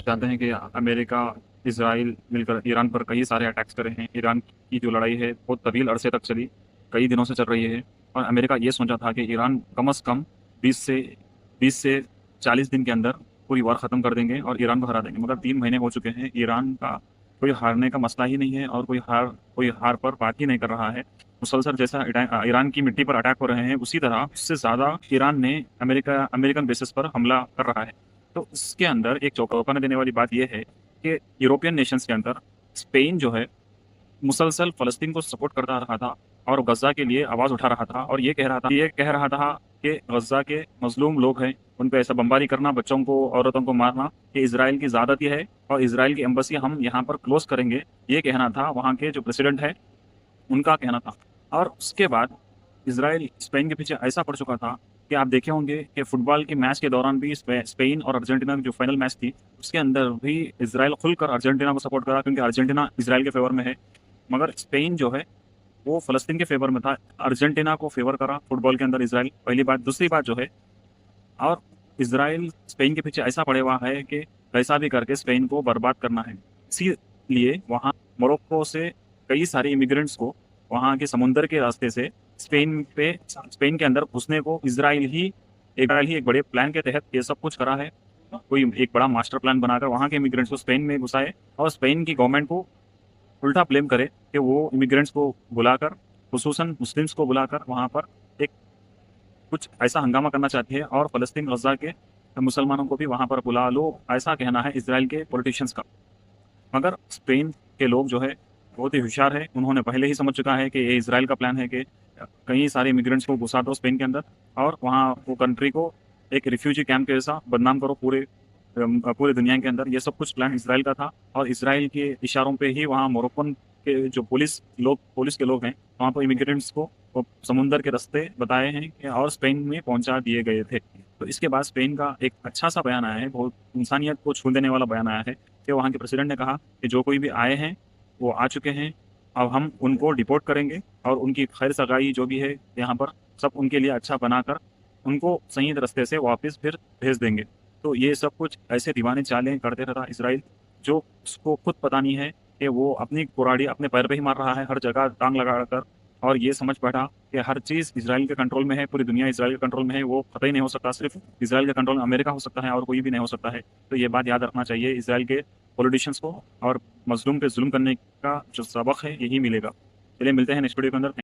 जानते हैं कि अमेरिका, इज़राइल मिलकर ईरान पर कई सारे अटैक्स करे हैं। ईरान की जो लड़ाई है बहुत तवील अरसे तक चली, कई दिनों से चल रही है। और अमेरिका ये सोचा था कि ईरान कम से कम 20 से 40 दिन के अंदर पूरी वार ख़त्म कर देंगे और ईरान को हरा देंगे। मगर 3 महीने हो चुके हैं, ईरान का कोई हारने का मसला ही नहीं है और कोई हार पर बात ही नहीं कर रहा है। मुसलसल जैसा ईरान की मिट्टी पर अटैक हो रहे हैं, उसी तरह उससे ज़्यादा ईरान ने अमेरिकन बेसिस पर हमला कर रहा है। तो इसके अंदर एक चौंकाने देने वाली बात यह है कि यूरोपियन नेशंस के अंदर स्पेन जो है मुसलसल फ़लस्तीन को सपोर्ट करता रहा था और गज़ा के लिए आवाज़ उठा रहा था और ये कह रहा था कि गज़ा के मज़लूम लोग हैं, उन पे ऐसा बमबारी करना, बच्चों को, औरतों को मारना, ये इज़राइल की ज़्यादती है और इज़राइल की एम्बेसी हम यहाँ पर क्लोज़ करेंगे। ये कहना था वहाँ के जो प्रेसिडेंट है, उनका कहना था। और उसके बाद इज़राइल स्पेन के पीछे ऐसा पड़ चुका था कि आप देखे होंगे कि फुटबॉल के मैच के दौरान भी स्पेन और अर्जेंटीना की जो फाइनल मैच थी, उसके अंदर भी इज़राइल खुलकर अर्जेंटीना को सपोर्ट करा क्योंकि अर्जेंटीना इज़राइल के फेवर में है। मगर स्पेन जो है वो फ़लस्तीन के फेवर में था, अर्जेंटीना को फेवर करा फुटबॉल के अंदर इज़राइल, पहली बात। दूसरी बात जो है, और इज़राइल स्पेन के पीछे ऐसा पड़े हुआ है कि कैसा भी करके स्पेन को बर्बाद करना है। इसीलिए वहाँ मोरक्को से कई सारे इमिग्रेंट्स को वहाँ के समुंदर के रास्ते से स्पेन के अंदर घुसने को इज़राइल ही एक बड़े प्लान के तहत ये सब कुछ करा है। कोई एक बड़ा मास्टर प्लान बनाकर वहाँ के इमिग्रेंट्स को स्पेन में घुसाए और स्पेन की गवर्नमेंट को उल्टा ब्लेम करे कि वो इमिग्रेंट्स को बुलाकर, खुसूसन मुस्लिम्स को बुलाकर वहाँ पर एक कुछ ऐसा हंगामा करना चाहती है और फ़लस्तीन, गज़ा के मुसलमानों को भी वहाँ पर बुला लो, ऐसा कहना है इज़राइल के पॉलिटिशियंस का। मगर स्पेन के लोग जो है बहुत ही होशियार है, उन्होंने पहले ही समझ चुका है कि ये इज़राइल का प्लान है कि कई सारे इमिग्रेंट्स को घुसा दो स्पेन के अंदर और वहाँ वो कंट्री को एक रिफ्यूजी कैंप के जैसा बदनाम करो पूरे दुनिया के अंदर। ये सब कुछ प्लान इज़राइल का था और इज़राइल के इशारों पे ही वहाँ मोरक्कन के जो पुलिस के लोग हैं, वहाँ पर इमिग्रेंट्स को वो समुंदर के रास्ते बताए हैं कि और स्पेन में पहुँचा दिए गए थे। तो इसके बाद स्पेन का एक अच्छा-सा बयान आया है, बहुत इंसानियत को छू देने वाला बयान आया है कि वहाँ के प्रेसिडेंट ने कहा कि जो कोई भी आए हैं, वो आ चुके हैं, अब हम उनको डिपोर्ट करेंगे और उनकी खैर-सगाई जो भी है यहाँ पर, सब उनके लिए अच्छा बनाकर उनको सही रास्ते से वापस फिर भेज देंगे। तो ये सब कुछ ऐसे दीवाने चालें करते रहा इज़राइल, जो उसको खुद पता नहीं है कि वो अपनी कुराड़ी अपने पैर पे ही मार रहा है, हर जगह टांग लगाकर। और ये समझ बैठा कि हर चीज़ इज़राइल के कंट्रोल में है, पूरी दुनिया इज़राइल के कंट्रोल में है, वो कतई नहीं हो सकता, सिर्फ़ इज़राइल के कंट्रोल में अमेरिका हो सकता है और कोई भी नहीं हो सकता है। तो ये बात याद रखना चाहिए इज़राइल के पॉलिटिशियंस को और मज़लूम पे ज़ुल्म करने का जो सबक है, यही मिलेगा। चलिए मिलते हैं नेक्स्ट वीडियो के अंदर।